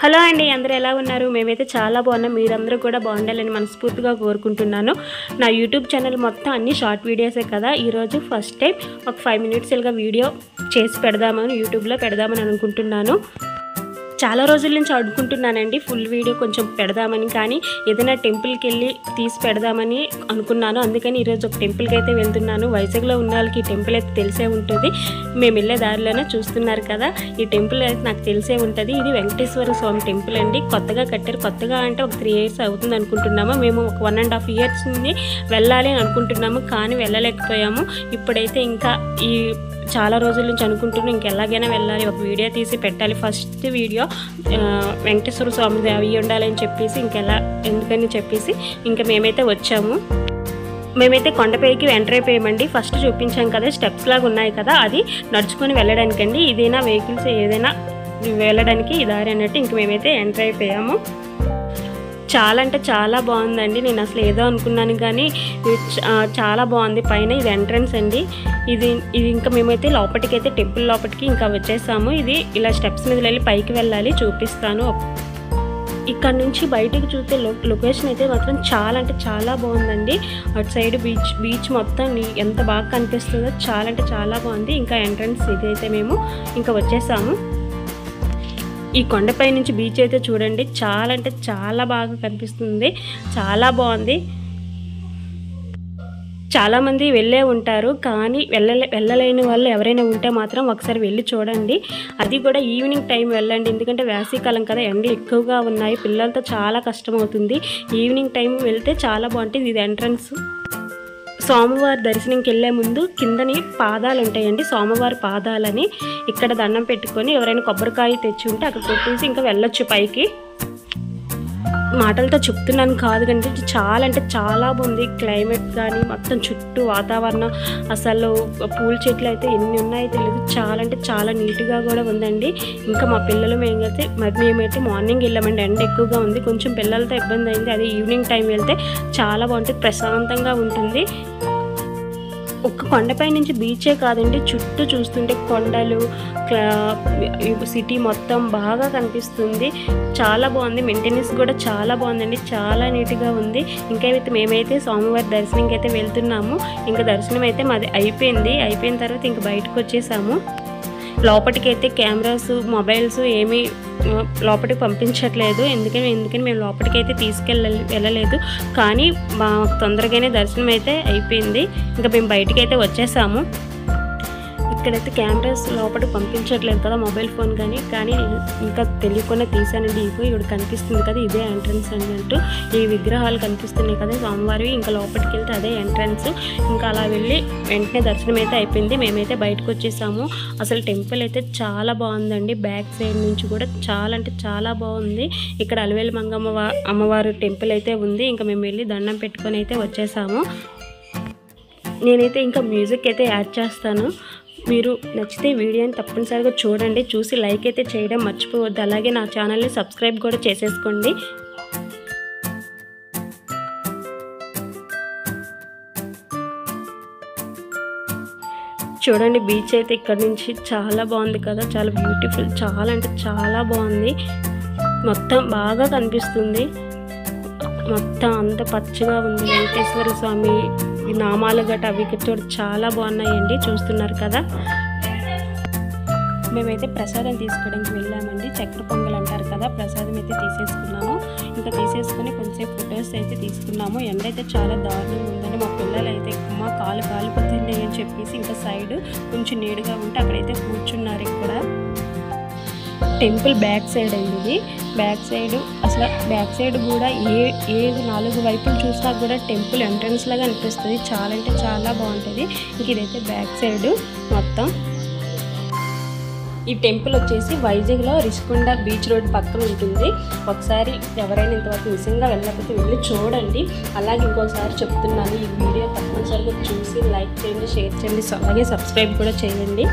Hello అండి, అందరూ ఎలా ఉన్నారు? మేమైతే చాలా బాగున్నాం. మీరందరూ కూడా బాగుండాలని మనస్ఫూర్తిగా కోరుకుంటున్నాను. నా యూట్యూబ్ ఛానల్ మొత్తం అన్ని షార్ట్ వీడియోసే కదా. ఈరోజు ఫస్ట్ టైం ఒక 5 minutes ఇలాగా వీడియో చేసి పెడదామని యూట్యూబ్లో పెడదామని అనుకుంటున్నాను. చాలా రోజుల నుంచి అనుకుంటున్నానండి ఫుల్ వీడియో కొంచెం పెడదామని, కానీ ఏదైనా టెంపుల్కి వెళ్ళి తీసి పెడదామని అనుకున్నాను. అందుకని ఈరోజు ఒక టెంపుల్కి అయితే వెళ్తున్నాను. వైజాగ్లో ఉన్న వాళ్ళకి ఈ టెంపుల్ అయితే తెలిసే ఉంటుంది. మేము వెళ్ళే దారిలోనే చూస్తున్నారు కదా, ఈ టెంపుల్ అయితే నాకు తెలిసే ఉంటుంది. ఇది వెంకటేశ్వర స్వామి టెంపుల్ అండి. కొత్తగా కట్టారు. కొత్తగా అంటే ఒక 3 years అవుతుంది అనుకుంటున్నాము. మేము ఒక 1.5 years నుండి వెళ్ళాలి అని అనుకుంటున్నాము, కానీ వెళ్ళలేకపోయాము. ఇప్పుడైతే ఇంకా ఈ చాలా రోజుల నుంచి అనుకుంటున్నాం ఇంకెలాగైనా వెళ్ళాలి, ఒక వీడియో తీసి పెట్టాలి. ఫస్ట్ వీడియో వెంకటేశ్వర స్వామి అవి ఉండాలని చెప్పేసి ఎందుకని చెప్పేసి ఇంకా మేమైతే వచ్చాము. మేమైతే కొండపైకి ఎంటర్ అయిపోయామండి. ఫస్ట్ చూపించాం కదా, స్టెప్స్ లాగా ఉన్నాయి కదా, అది నడుచుకొని వెళ్ళడానికండి. ఇదైనా వెహికల్స్ ఏదైనా వెళ్ళడానికి ఈ దారి అన్నట్టు ఇంక మేమైతే ఎంటర్ అయిపోయాము. చాలా అంటే చాలా బాగుందండి. నేను అసలు ఏదో అనుకున్నాను కానీ చాలా బాగుంది. పైన ఇది ఎంట్రన్స్ అండి. ఇది ఇంకా మేమైతే లోపలికైతే టెంపుల్ లోపలికి ఇంకా వచ్చేసాము. ఇది ఇలా స్టెప్స్ మీద వెళ్ళి పైకి వెళ్ళాలి, చూపిస్తాను. ఇక్కడ నుంచి బయటకు చూస్తే లొకేషన్ అయితే మాత్రం చాలా అంటే చాలా బాగుందండి. అటు సైడ్ బీచ్ మొత్తం ఎంత బాగా కనిపిస్తుందో, చాలా అంటే చాలా బాగుంది. ఇంకా ఎంట్రన్స్ ఇదైతే మేము ఇంకా వచ్చేసాము. ఈ కొండపై నుంచి బీచ్ అయితే చూడండి, చాలా అంటే చాలా బాగా కనిపిస్తుంది, చాలా బాగుంది. చాలామంది వెళ్ళే ఉంటారు, కానీ వెళ్ళలేని వాళ్ళు ఎవరైనా ఉంటే మాత్రం ఒకసారి వెళ్ళి చూడండి. అది కూడా ఈవినింగ్ టైం వెళ్ళండి, ఎందుకంటే వేసవికాలం కదా, ఎండలు ఎక్కువగా ఉన్నాయి, పిల్లలతో చాలా కష్టం అవుతుంది. ఈవినింగ్ టైం వెళ్తే చాలా బాగుంటుంది. ఇది ఎంట్రన్స్. సోమవారి దర్శనంకి వెళ్ళే ముందు కిందని పాదాలు ఉంటాయండి, సోమవారి పాదాలని. ఇక్కడ దండం పెట్టుకొని ఎవరైనా కొబ్బరికాయ తెచ్చి ఉంటే అక్కడ కొట్టేసి ఇంకా వెళ్ళొచ్చు పైకి. మాటలతో చెప్తున్నాను కాదు కంటే చాలా అంటే చాలా బాగుంది. క్లైమేట్ కానీ మొత్తం చుట్టూ వాతావరణం, అసలు పూల చెట్లు అయితే ఎన్ని ఉన్నాయో తెలియదు. చాలా అంటే చాలా నీట్గా కూడా ఉందండి. ఇంకా మా పిల్లలు మేమైతే మార్నింగ్ వెళ్ళామండి, ఎండ ఎక్కువగా ఉంది, కొంచెం పిల్లలతో ఇబ్బంది అయింది. అదే ఈవినింగ్ టైం వెళ్తే చాలా బాగుంటుంది, ప్రశాంతంగా ఉంటుంది. ఒక్క కొండపై నుంచి బీచే కాదండి, చుట్టూ చూస్తుంటే కొండలు, సిటీ మొత్తం బాగా కనిపిస్తుంది. చాలా బాగుంది. మెయింటెనెన్స్ కూడా చాలా బాగుందండి, చాలా నీట్గా ఉంది. మేమైతే సోమవారి దర్శనంకి అయితే వెళ్తున్నాము. ఇంకా దర్శనం అయితే మాది అయిపోయిన తర్వాత ఇంకా బయటకు వచ్చేసాము. లోపలికైతే కెమెరాస్, మొబైల్స్ ఏమీ లోపలికి పంపించట్లేదు, ఎందుకని మేము లోపలికైతే వెళ్ళలేదు. కానీ తొందరగానే దర్శనం అయితే అయిపోయింది. ఇంకా మేము బయటకైతే వచ్చేసాము. ఇక్కడైతే కెమెరాస్ లోపలికి పంపించట్లేదు కదా, మొబైల్ ఫోన్ కానీ ఇంకా తెలియకుండా తీసానండి. ఇక్కడ కనిపిస్తుంది కదా, ఇదే ఎంట్రన్స్ అన్నట్టు. ఈ విగ్రహాలు కనిపిస్తున్నాయి కదా సోమవారి, ఇంకా లోపలికి వెళ్తే అదే ఎంట్రన్స్. ఇంకా అలా వెళ్ళి వెంటనే దర్శనం అయితే అయిపోయింది. మేమైతే బయటకు వచ్చేసాము. అసలు టెంపుల్ అయితే చాలా బాగుందండి. బ్యాక్ సైడ్ నుంచి కూడా చాలా అంటే చాలా బాగుంది. ఇక్కడ అలివేలు మంగమ్మ అమ్మవారు టెంపుల్ అయితే ఉంది. ఇంకా మేము వెళ్ళి దండం పెట్టుకొని అయితే వచ్చేసాము. నేనైతే ఇంకా మ్యూజిక్ అయితే యాడ్ చేస్తాను. మీరు నచ్చితే వీడియోని తప్పనిసరిగా చూడండి, చూసి లైక్ అయితే చేయడం మర్చిపోవద్దు. అలాగే నా ఛానల్ని సబ్స్క్రైబ్ కూడా చేసేసుకోండి. చూడండి, బీచ్ అయితే ఇక్కడ నుంచి చాలా బాగుంది కదా, చాలా బ్యూటిఫుల్, చాలా అంటే చాలా బాగుంది. మొత్తం బాగా కనిపిస్తుంది, మొత్తం అంత పచ్చగా ఉంది. వెంకటేశ్వర స్వామి నామాలు గట్ట అవి చూడ చాలా బాగున్నాయండి, చూస్తున్నారు కదా. మేమైతే ప్రసాదం తీసుకోవడానికి వెళ్ళామండి. చక్కెర పొంగల్ అంటారు కదా, ప్రసాదం అయితే తీసేసుకున్నాము. ఇంకా తీసేసుకుని కొంచెంసేపు ఫొటోస్ అయితే తీసుకున్నాము. ఎండ అయితే చాలా దారుణంగా ఉందని మా పిల్లలు అయితే మా కాలిపోతుంది అని చెప్పేసి ఇంకా సైడ్ కొంచెం నీడుగా ఉంటే అక్కడైతే కూర్చున్నారు. ఇక్కడ టెంపుల్ బ్యాక్ సైడ్ అండి ఇది. అసలు బ్యాక్ సైడ్ కూడా ఏ 4 వైపులు చూసినా కూడా టెంపుల్ ఎంట్రన్స్ లాగా అనిపిస్తుంది. చాలా అంటే చాలా బాగుంటుంది. ఇంక ఇదైతే బ్యాక్ సైడ్ మొత్తం. ఈ టెంపుల్ వచ్చేసి వైజాగ్లో రిషికొండ బీచ్ రోడ్ పక్కన ఉంటుంది. ఒకసారి ఎవరైనా ఇంతవరకు నిజంగా వెళ్ళకపోతే వెళ్ళి చూడండి. అలాగే ఇంకోసారి చెప్తున్నాను, ఈ వీడియో తప్పనిసరిగా చూసి లైక్ చేయండి, షేర్ చేయండి, అలాగే సబ్స్క్రైబ్ కూడా చేయండి.